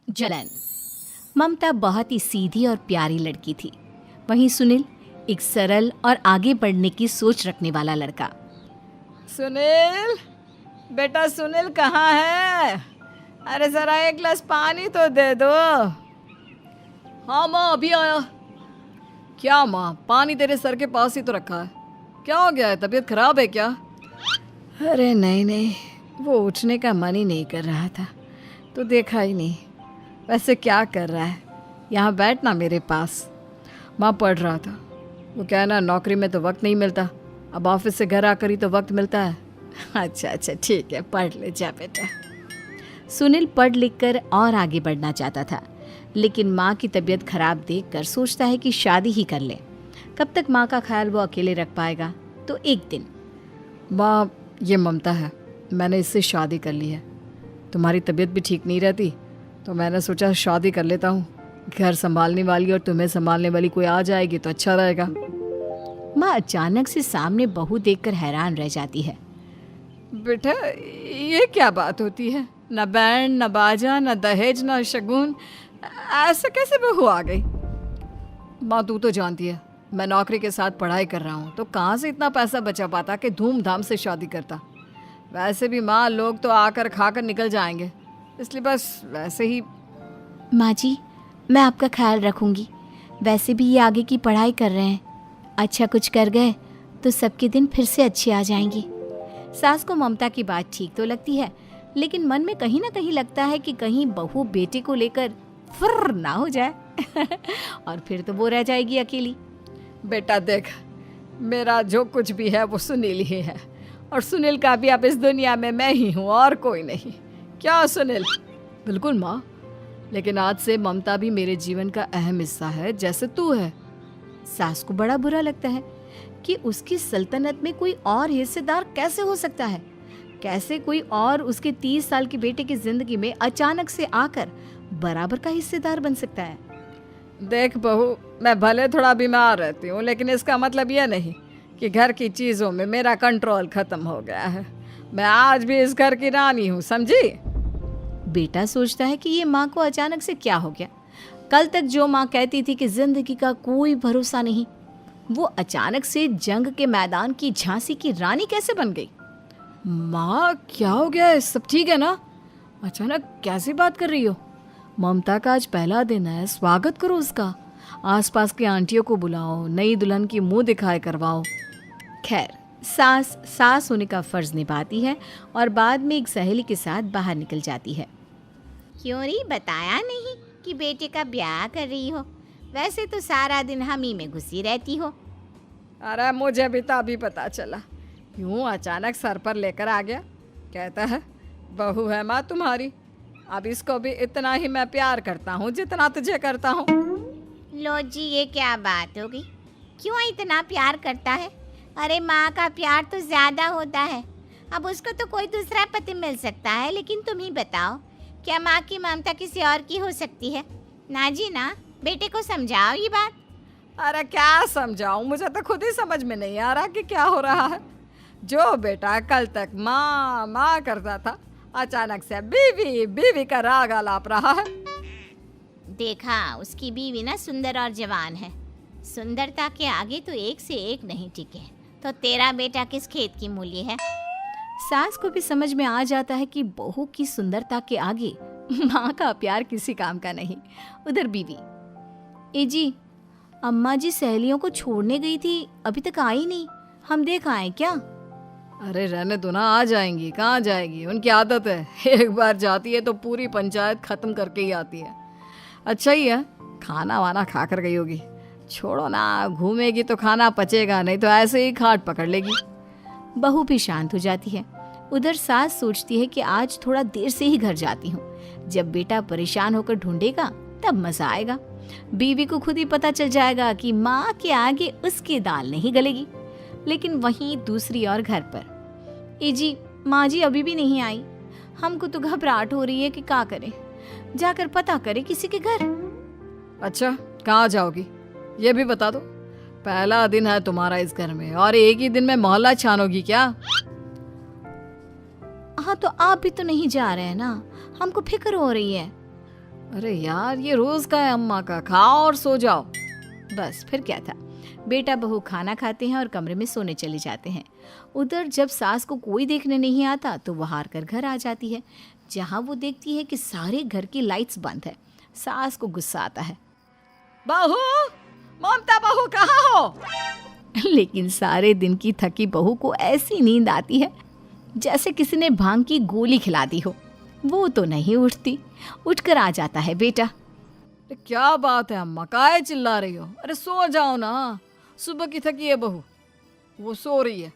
जलन। ममता बहुत ही सीधी और प्यारी लड़की थी। वहीं सुनील एक सरल और आगे बढ़ने की सोच रखने वाला लड़का। सुनील, बेटा सुनील कहाँ है? अरे जरा एक गिलास पानी तो दे दो। हाँ माँ, अभी आया। क्या माँ, पानी तेरे सर के पास ही तो रखा है। क्या हो गया है, तबीयत खराब है क्या? अरे नहीं नहीं, वो उठने का मन ही नहीं कर रहा था तो देखा ही नहीं। वैसे क्या कर रहा है? यहाँ बैठ ना मेरे पास। माँ पढ़ रहा था। वो क्या है ना, नौकरी में तो वक्त नहीं मिलता, अब ऑफिस से घर आकर ही तो वक्त मिलता है। अच्छा अच्छा ठीक है, पढ़ ले जा बेटा। सुनील पढ़ लिख कर और आगे बढ़ना चाहता था, लेकिन माँ की तबीयत खराब देखकर सोचता है कि शादी ही कर ले। कब तक माँ का ख्याल वो अकेले रख पाएगा? तो एक दिन, माँ ये ममता है, मैंने इससे शादी कर ली है। तुम्हारी तबीयत भी ठीक नहीं रहती तो मैंने सोचा शादी कर लेता हूँ। घर संभालने वाली और तुम्हें संभालने वाली कोई आ जाएगी तो अच्छा रहेगा। माँ अचानक से सामने बहू देखकर हैरान रह जाती है। बेटा ये क्या बात होती है? न बैंड, न बाजा, न दहेज, न शगुन, ऐसे कैसे बहू आ गई? माँ तू तो जानती है मैं नौकरी के साथ पढ़ाई कर रहा हूँ, तो कहाँ से इतना पैसा बचा पाता कि धूमधाम से शादी करता। वैसे भी माँ, लोग तो आकर खाकर निकल जाएंगे, इसलिए बस वैसे ही। माँ जी, मैं आपका ख्याल रखूंगी। वैसे भी ये आगे की पढ़ाई कर रहे हैं, अच्छा कुछ कर गए तो सबके दिन फिर से अच्छे आ जाएंगे। सास को ममता की बात ठीक तो लगती है, लेकिन मन में कहीं ना कहीं लगता है कि कहीं बहू बेटे को लेकर फुर्र ना हो जाए और फिर तो वो रह जाएगी अकेली। बेटा देख, मेरा जो कुछ भी है वो सुनील ही है, और सुनील का भी अब इस दुनिया में मैं ही हूँ और कोई नहीं। क्या सुनील? बिल्कुल माँ, लेकिन आज से ममता भी मेरे जीवन का अहम हिस्सा है, जैसे तू है। सास को बड़ा बुरा लगता है कि उसकी सल्तनत में कोई और हिस्सेदार कैसे हो सकता है। कैसे कोई और उसके 30 साल के बेटे की जिंदगी में अचानक से आकर बराबर का हिस्सेदार बन सकता है। देख बहू, मैं भले थोड़ा बीमार रहती हूँ, लेकिन इसका मतलब यह नहीं कि घर की चीज़ों में मेरा कंट्रोल खत्म हो गया है। मैं आज भी इस घर की रानी हूँ, समझी? बेटा सोचता है कि ये माँ को अचानक से क्या हो गया। कल तक जो माँ कहती थी कि जिंदगी का कोई भरोसा नहीं, वो अचानक से जंग के मैदान की झांसी की रानी कैसे बन गई? माँ क्या हो गया है? सब ठीक है ना? अचानक कैसी बात कर रही हो? ममता का आज पहला दिन है, स्वागत करो उसका। आसपास की आंटियों को बुलाओ, नई दुल्हन की मुंह दिखाए करवाओ। खैर, सास होने का फर्ज निभाती है और बाद में एक सहेली के साथ बाहर निकल जाती है। क्यों री बताया नहीं कि बेटे का ब्याह कर रही हो? वैसे तो सारा दिन हम ही में घुसी रहती हो। अरे मुझे भी तो अभी पता चला, यूं अचानक सर पर लेकर आ गया। कहता है बहू है माँ तुम्हारी, अब इसको भी इतना ही मैं प्यार करता हूँ जितना तुझे करता हूँ। लो जी, ये क्या बात हो गई? क्यों इतना प्यार करता है? अरे माँ का प्यार तो ज़्यादा होता है। अब उसको तो कोई दूसरा पति मिल सकता है, लेकिन तुम ही बताओ, क्या माँ की ममता किसी और की हो सकती है? ना जी ना, बेटे को समझाओ ये बात। अरे क्या समझाऊं, मुझे तो खुद ही समझ में नहीं आ रहा कि क्या हो रहा है। जो बेटा कल तक माँ माँ करता था, अचानक से बीवी बीवी का राग आलाप रहा है। देखा, उसकी बीवी ना सुंदर और जवान है। सुंदरता के आगे तो एक से एक नहीं टिके, तो तेरा बेटा किस खेत की मूली है? सास को भी समझ में आ जाता है कि बहू की सुंदरता के आगे माँ का प्यार किसी काम का नहीं। उधर बीवी, ए जी, अम्मा जी सहेलियों को छोड़ने गई थी, अभी तक आई नहीं, हम देख आए क्या? अरे रहने दो ना, आ जाएंगी। कहाँ जाएगी, उनकी आदत है, एक बार जाती है तो पूरी पंचायत खत्म करके ही आती है। अच्छा ही है, खाना वाना खा कर गई होगी। छोड़ो ना, घूमेगी तो खाना पचेगा, नहीं तो ऐसे ही खाट पकड़ लेगी। बहू भी शांत हो जाती है। उधर सास सोचती है कि आज थोड़ा देर से ही घर जाती हूँ, जब बेटा परेशान होकर ढूंढेगा तब मजा आएगा। बीवी को खुद ही पता चल जाएगा कि माँ के आगे उसकी दाल नहीं गलेगी। लेकिन वहीं दूसरी ओर घर पर, ए जी, माँ जी अभी भी नहीं आई, हमको तो घबराहट हो रही है कि क्या करें, जाकर पता करें किसी के घर। अच्छा, कहाँ जाओगी ये भी बता दो। पहला दिन है तुम्हारा इस घर में और एक ही दिन में मोहल्ला छानोगी क्या? हाँ, तो आप भी तो नहीं जा रहे हैं ना, हमको फिक्र हो रही है। अरे यार, ये रोज का है अम्मा का, खाओ और सो जाओ। बस फिर क्या था। बेटा बहू खाना खाते हैं और कमरे में सोने चले जाते हैं। उधर जब सास को कोई देखने नहीं आता तो वो हार कर घर आ जाती है, जहाँ वो देखती है कि सारे घर की लाइट्स बंद है। सास को गुस्सा आता है। बहू, ममता बहू कहाँ हो? लेकिन सारे दिन की थकी बहू को ऐसी नींद आती है जैसे किसी ने भांग की गोली खिला दी हो। वो तो नहीं उठती। उठकर आ जाता है बेटा। अरे क्या बात है अम्मा, काहे चिल्ला रही हो? अरे सो जाओ ना, सुबह की थकी है बहू, वो सो रही है।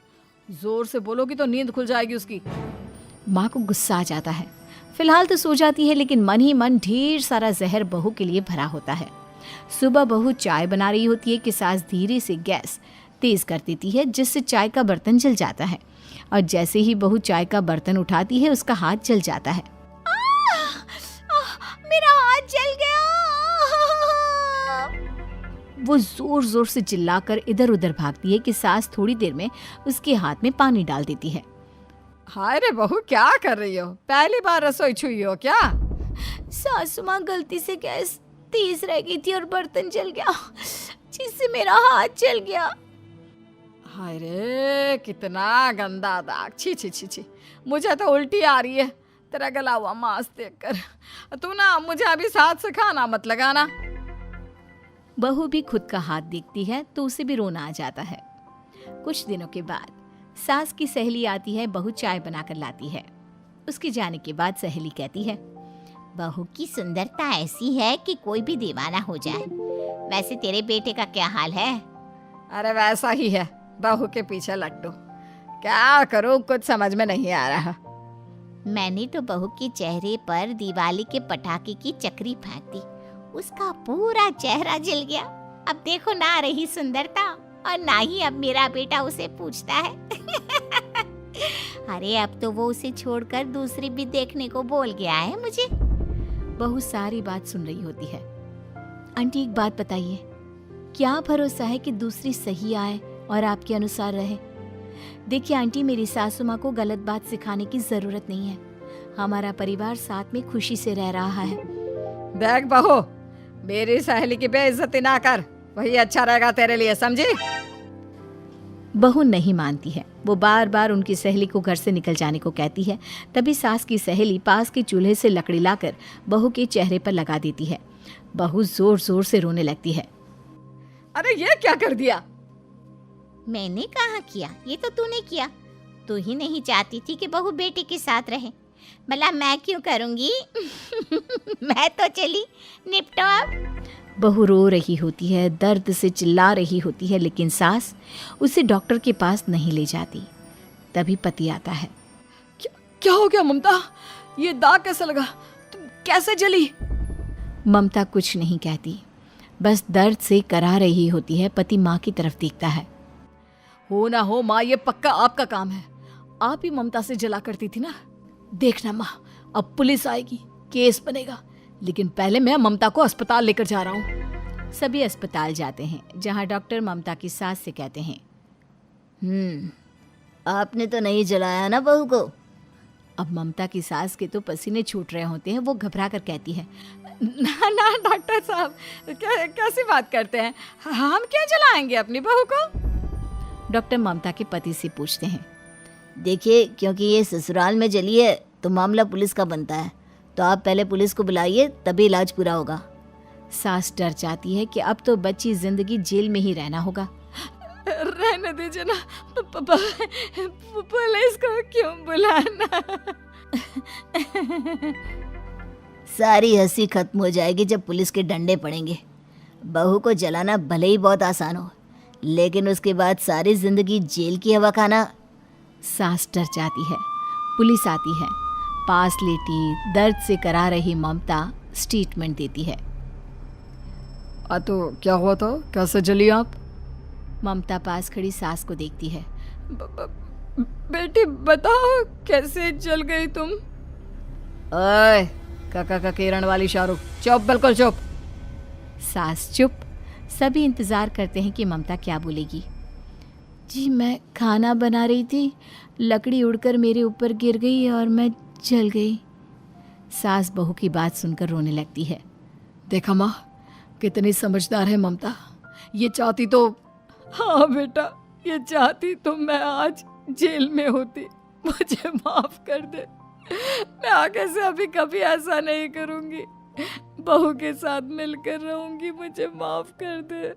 जोर से बोलोगी तो नींद खुल जाएगी उसकी। माँ को गुस्सा आ जाता है। फिलहाल तो सो जाती है, लेकिन मन ही मन ढेर सारा जहर बहू के लिए भरा होता है। सुबह बहू चाय बना रही होती है कि सास धीरे से गैस तेज कर देती है, जिससे चाय का बर्तन जल जाता है। और जैसे ही बहू चाय का बर्तन उठाती है उसका हाथ जल जाता है। मेरा हाथ जल गया। वो जोर जोर से चिल्लाकर इधर उधर भागती है कि सास थोड़ी देर में उसके हाथ में पानी डाल देती है। हाय रे बहू, क्या कर रही हो? पहली बार रसोई छुई हो क्या? सासू माँ गलती से गैस तेज रह गई थी और बर्तन जल गया, जिससे मेरा हाथ जल गया। हाय रे, कितना गंदा दाग। छी छी छी छी, मुझे तो उल्टी आ रही है तेरा गला हुआ मांस देखकर। तू ना मुझे अभी साथ से खाना मत लगाना। बहू भी खुद का हाथ देखती है तो उसे भी रोना आ जाता है। कुछ दिनों के बाद सास की सहेली आती है, बहू चाय बनाकर लाती है। उसके जाने के बाद सहेली कहती है, बहू की सुंदरता ऐसी है कि कोई भी दीवाना हो जाए। वैसे तेरे बेटे का क्या हाल है? अरे वैसा ही है, बहू के पीछे लट्टू। क्या करूं, कुछ समझ में नहीं आ रहा। मैंने तो बहू के चेहरे पर दिवाली के पटाखे की चक्री फेंक दी, उसका पूरा चेहरा जल गया। अब देखो ना रही सुंदरता, और ना ही अब मेरा बेटा उसे पूछता है। अरे अब तो वो उसे छोड़कर दूसरी भी देखने को बोल गया है मुझे। बहू सारी बात सुन रही होती है। आंटी एक बात बताइए, क्या भरोसा है कि दूसरी सही आए और आपके अनुसार रहे? देखिए आंटी, मेरी सासू माँ को गलत बात सिखाने की जरूरत नहीं है। हमारा परिवार साथ में खुशी से रह रहा है। देख बहू, मेरी सहेली की बेइज्जती ना कर, वही अच्छा रहेगा तेरे लिए, समझी? बहू नहीं मानती है। वो बार बार उनकी सहेली को घर से निकल जाने को कहती है। तभी सास की सहेली पास के चूल्हे से लकड़ी लाकर बहू के चेहरे पर लगा देती है। बहू जोर जोर से रोने लगती है। अरे ये क्या कर दिया? मैंने कहा किया, ये तो तूने किया। तू ही नहीं चाहती थी कि बहू बेटे के साथ रहे, भला मैं क्यों करूंगी? मैं तो चली, निपटो अब। बहू रो रही होती है, दर्द से चिल्ला रही होती है, लेकिन सास उसे डॉक्टर के पास नहीं ले जाती। तभी पति आता है। क्या हो गया ममता? ये दाग कैसे लगा? तुम कैसे जली? ममता कुछ नहीं कहती, बस दर्द से करा रही होती है। पति माँ की तरफ देखता है। हो ना हो माँ, ये पक्का आपका काम है। आप ही ममता से जला करती थी ना। देखना माँ, अब पुलिस आएगी, केस बनेगा, लेकिन पहले मैं ममता को अस्पताल लेकर जा रहा हूँ। सभी अस्पताल जाते हैं, जहाँ डॉक्टर ममता की सास से कहते हैं, आपने तो नहीं जलाया ना बहू को? अब ममता की सास के तो पसीने छूट रहे होते हैं। वो घबरा कर कहती है, ना ना डॉक्टर साहब, कैसी बात करते हैं? हम क्या जलाएंगे अपनी बहू को? डॉक्टर ममता के पति से पूछते हैं। देखिए, क्योंकि ये ससुराल में जली है तो मामला पुलिस का बनता है, तो आप पहले पुलिस को बुलाइए, तभी इलाज पूरा होगा। सास डर जाती है कि अब तो बच्ची जिंदगी जेल में ही रहना होगा। रहने दीजिए ना, पुलिस को क्यों बुलाना? सारी हंसी खत्म हो जाएगी जब पुलिस के डंडे पड़ेंगे। बहू को जलाना भले ही बहुत आसान हो, लेकिन उसके बाद सारी जिंदगी जेल की हवा खाना। सास डर जाती है। पुलिस आती है। पास लेटी दर्द से करा रही ममता स्टेटमेंट देती है। तो क्या हुआ था? कैसे जली आप? ममता पास खड़ी सास को देखती है। बेटी बताओ, कैसे जल गई तुम? ओए, काका का किरण वाली शाहरुख, चुप, बिल्कुल चुप। सास चुप। सभी इंतजार करते हैं कि ममता क्या बोलेगी। जी मैं खाना बना रही थी, लकड़ी उड़कर मेरे ऊपर गिर गई और मैं जल गई। सास बहू की बात सुनकर रोने लगती है। देखा माँ, कितनी समझदार है ममता। ये चाहती तो, हाँ बेटा, ये चाहती तो मैं आज जेल में होती। मुझे माफ कर दे, मैं आगे से अभी कभी ऐसा नहीं करूंगी। बहू के साथ मिलकर रहूंगी, मुझे माफ कर दे।